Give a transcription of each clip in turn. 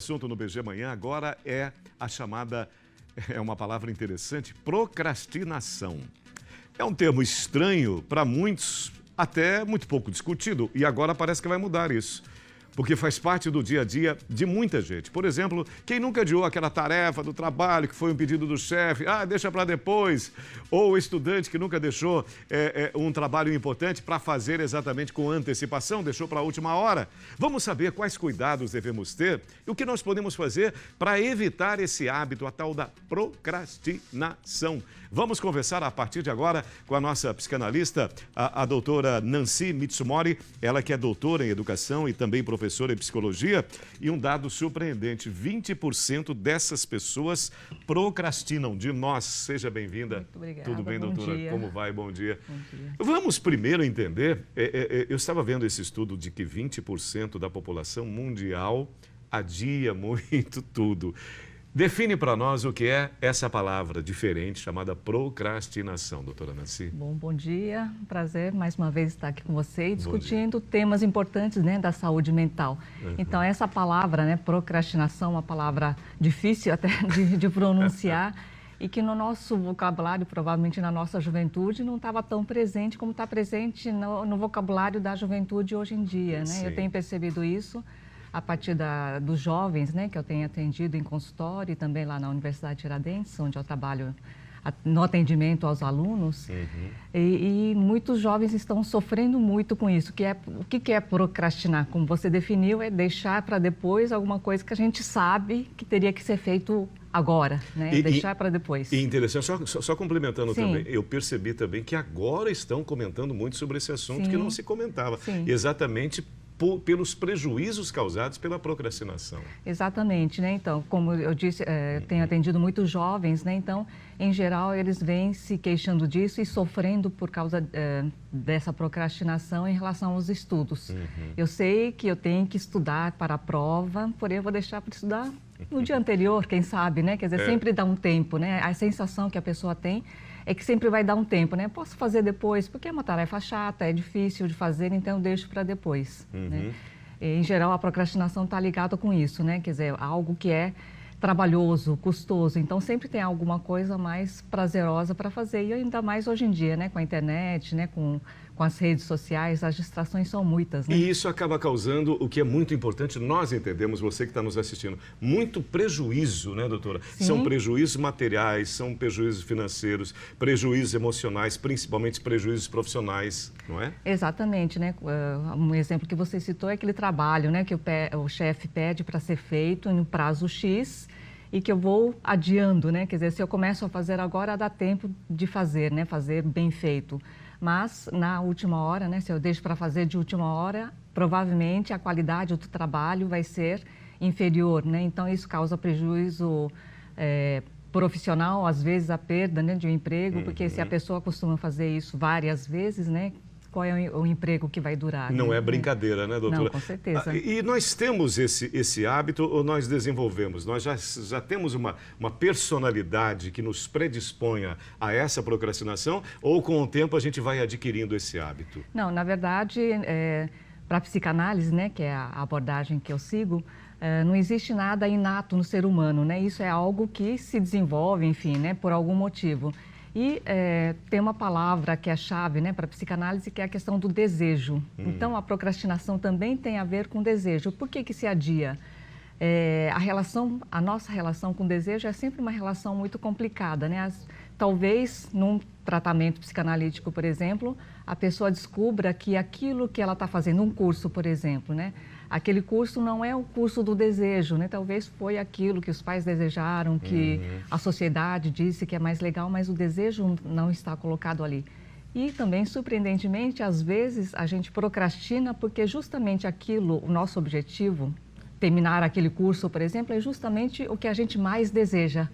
O assunto no BG Manhã agora é a chamada, é uma palavra interessante, procrastinação. É um termo estranho para muitos, até muito pouco discutido, e agora parece que vai mudar isso. Porque faz parte do dia a dia de muita gente. Por exemplo, quem nunca adiou aquela tarefa do trabalho que foi um pedido do chefe, deixa para depois. Ou o estudante que nunca deixou um trabalho importante para fazer exatamente com antecipação, deixou para a última hora. Vamos saber quais cuidados devemos ter e o que nós podemos fazer para evitar esse hábito, a tal da procrastinação. Vamos conversar a partir de agora com a nossa psicanalista, a doutora Nancy Mitsumori, ela que é doutora em educação e também professora em psicologia, e um dado surpreendente, 20% dessas pessoas procrastinam. De nós, seja bem-vinda. Muito obrigada. Tudo bem, doutora? Dia. Como vai? Bom dia. Bom dia. Vamos primeiro entender, eu estava vendo esse estudo de que 20% da população mundial adia muito tudo. Define para nós o que é essa palavra diferente chamada procrastinação, doutora Nancy. Bom dia. Prazer mais uma vez estar aqui com você discutindo temas importantes, né, da saúde mental. Então, essa palavra, né, procrastinação, uma palavra difícil até de pronunciar e que no nosso vocabulário, provavelmente na nossa juventude, não estava tão presente como está presente no vocabulário da juventude hoje em dia, né? Eu tenho percebido isso a partir dos jovens, né, que eu tenho atendido em consultório e também lá na Universidade Tiradentes, onde eu trabalho no atendimento aos alunos. E muitos jovens estão sofrendo muito com isso. O que é procrastinar? Como você definiu, é deixar para depois alguma coisa que a gente sabe que teria que ser feito agora, né? Deixar para depois. E interessante, só complementando também, eu percebi também que agora estão comentando muito sobre esse assunto que não se comentava. Exatamente pelos prejuízos causados pela procrastinação. Exatamente, né? Então, como eu disse, tenho atendido muitos jovens, né? Então, em geral, eles vêm se queixando disso e sofrendo por causa dessa procrastinação em relação aos estudos. Eu sei que eu tenho que estudar para a prova, porém eu vou deixar para estudar no dia anterior, quem sabe, né? Quer dizer, sempre dá um tempo, né? A sensação que a pessoa tem é que sempre vai dar um tempo, né? Posso fazer depois, porque é uma tarefa chata, é difícil de fazer, então eu deixo para depois. Né? Em geral, a procrastinação está ligada com isso, né? Quer dizer, algo que é trabalhoso, custoso, então sempre tem alguma coisa mais prazerosa para fazer, e ainda mais hoje em dia, né? Com a internet, né? Com as redes sociais, as distrações são muitas, né? E isso acaba causando o que é muito importante, nós entendemos, você que está nos assistindo, muito prejuízo, né, doutora? São prejuízos materiais, são prejuízos financeiros, prejuízos emocionais, principalmente prejuízos profissionais, não é? Exatamente, né? Um exemplo que você citou é aquele trabalho, né, que o chefe pede para ser feito em um prazo X e que eu vou adiando, né? Quer dizer, se eu começo a fazer agora, dá tempo de fazer, né? Fazer bem feito. Mas, na última hora, né, se eu deixo para fazer de última hora, provavelmente a qualidade do trabalho vai ser inferior, né? Então, isso causa prejuízo profissional, às vezes a perda, né, de um emprego, porque se a pessoa costuma fazer isso várias vezes, né, qual é o emprego que vai durar? Não é brincadeira, né, doutora? Não, com certeza. E nós temos esse hábito ou nós desenvolvemos? Nós já temos uma personalidade que nos predisponha a essa procrastinação ou com o tempo a gente vai adquirindo esse hábito? Não, na verdade, para a psicanálise, né, que é a abordagem que eu sigo, não existe nada inato no ser humano, né? Isso é algo que se desenvolve, enfim, né, por algum motivo. E tem uma palavra que é a chave, né, para a psicanálise, que é a questão do desejo. Então, a procrastinação também tem a ver com desejo. Por que se adia? A nossa relação com o desejo é sempre uma relação muito complicada, né? Talvez, num tratamento psicanalítico, por exemplo, a pessoa descubra que aquilo que ela está fazendo, um curso, por exemplo, né? Aquele curso não é o curso do desejo, né? Talvez foi aquilo que os pais desejaram, que a sociedade disse que é mais legal, mas o desejo não está colocado ali. E também, surpreendentemente, às vezes a gente procrastina porque justamente aquilo, o nosso objetivo, terminar aquele curso, por exemplo, é justamente o que a gente mais deseja.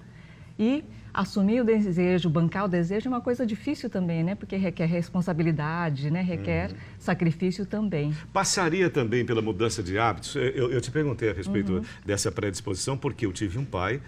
E assumir o desejo, bancar o desejo é uma coisa difícil também, né? Porque requer responsabilidade, né? Requer sacrifício também. Passaria também pela mudança de hábitos? Eu te perguntei a respeito dessa predisposição porque eu tive um pai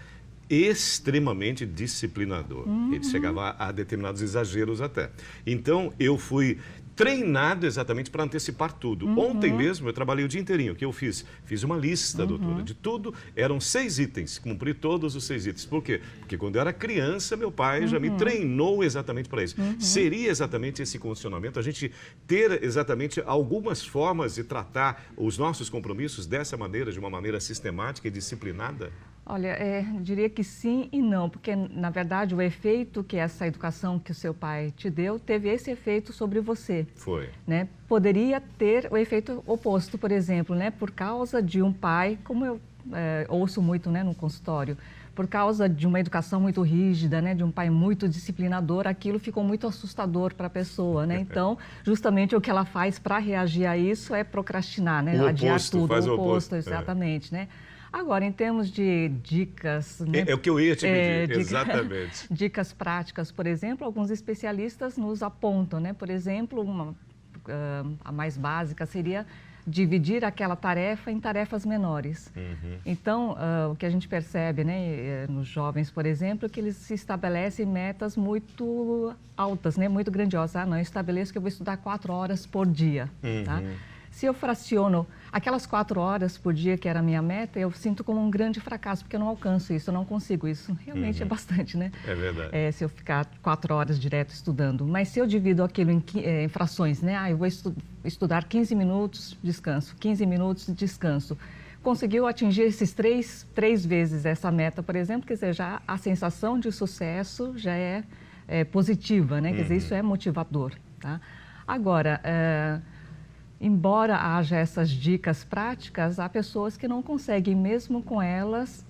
extremamente disciplinador. Ele chegava a determinados exageros até. Então, eu fui treinado exatamente para antecipar tudo. Ontem mesmo eu trabalhei o dia inteirinho. O que eu fiz? Fiz uma lista, doutora, de tudo. Eram 6 itens, cumpri todos os 6 itens. Por quê? Porque quando eu era criança, meu pai já me treinou exatamente para isso. Seria exatamente esse condicionamento, a gente ter exatamente algumas formas de tratar os nossos compromissos dessa maneira, de uma maneira sistemática e disciplinada? Olha, diria que sim e não, porque, na verdade, o efeito que essa educação que o seu pai te deu, teve esse efeito sobre você. Foi. Né? Poderia ter o efeito oposto, por exemplo, né? Por causa de um pai, como eu ouço muito, né, no consultório, por causa de uma educação muito rígida, né, de um pai muito disciplinador, aquilo ficou muito assustador para a pessoa, né? Então, justamente o que ela faz para reagir a isso é procrastinar, né? Adiar tudo, faz o oposto, oposto, exatamente, né? Agora, em termos de dicas... Né, é o que eu ia te pedir, exatamente. Dicas práticas, por exemplo, alguns especialistas nos apontam, né? Por exemplo, a mais básica seria dividir aquela tarefa em tarefas menores. Então, o que a gente percebe, né, nos jovens, por exemplo, é que eles se estabelecem metas muito altas, né, muito grandiosas. Ah, não, eu estabeleço que eu vou estudar 4 horas por dia, tá? Se eu fraciono aquelas 4 horas por dia, que era a minha meta, eu sinto como um grande fracasso, porque eu não alcanço isso, eu não consigo isso. Realmente é bastante, né? É verdade. Se eu ficar 4 horas direto estudando. Mas se eu divido aquilo em frações, né? Ah, eu vou estudar 15 minutos, descanso, 15 minutos, descanso. Conseguiu atingir esses três vezes essa meta, por exemplo, quer dizer, já a sensação de sucesso já é positiva, né? Quer dizer, isso é motivador, tá? Agora... embora haja essas dicas práticas, há pessoas que não conseguem, mesmo com elas,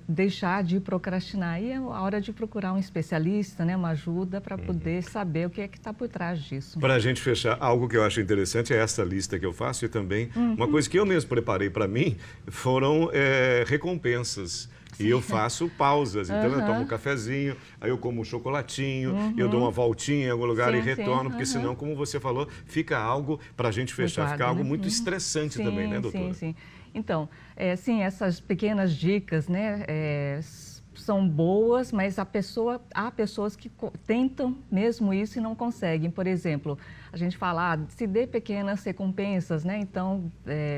deixar de procrastinar. E é a hora de procurar um especialista, né, uma ajuda para poder saber o que é que está por trás disso. Para a gente fechar, algo que eu acho interessante é essa lista que eu faço e também uma coisa que eu mesmo preparei para mim foram recompensas. E eu faço pausas, então eu tomo um cafezinho, aí eu como um chocolatinho, eu dou uma voltinha em algum lugar e retorno, porque senão, como você falou, fica algo, para a gente fechar, fica algo muito estressante também, né, doutora? Sim. Então, sim, essas pequenas dicas, né, são boas, mas há pessoas que tentam mesmo isso e não conseguem. Por exemplo, a gente fala, se dê pequenas recompensas, né? Então,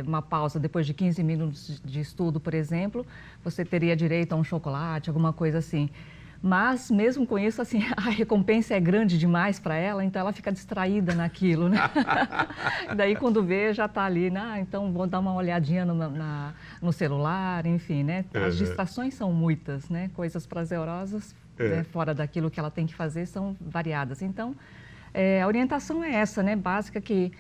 uma pausa depois de 15 minutos de estudo, por exemplo, você teria direito a um chocolate, alguma coisa assim. Mas, mesmo com isso, assim, a recompensa é grande demais para ela, então ela fica distraída naquilo, né? Daí, quando vê, já está ali, né? Então vou dar uma olhadinha no celular, enfim, né? As distrações são muitas, né? Coisas prazerosas, né? Fora daquilo que ela tem que fazer, são variadas. Então, a orientação é essa, né? Básica, que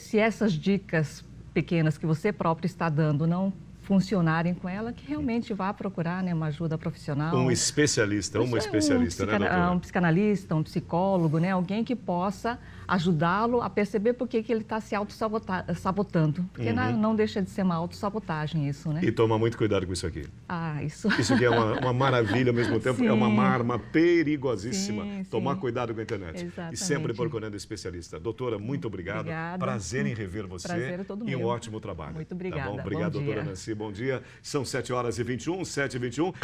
se essas dicas pequenas que você próprio está dando não funcionarem com ela, que realmente vá procurar, né, uma ajuda profissional. Um especialista, uma especialista, né, doutora? Um psicanalista, um psicólogo, né, alguém que possa ajudá-lo a perceber por que ele está se auto-sabotando. Porque não deixa de ser uma autossabotagem isso, né? E toma muito cuidado com isso aqui. Isso. Isso aqui é uma maravilha ao mesmo tempo, é uma arma perigosíssima. Tomar cuidado com a internet. Exatamente. E sempre procurando especialista. Doutora, muito obrigado. Obrigada. Prazer em rever você. Prazer é todo e um meu. ótimo trabalho. Muito obrigada. Tá bom? Obrigado, doutora Nancy. Bom dia. São 7h21, 7h21.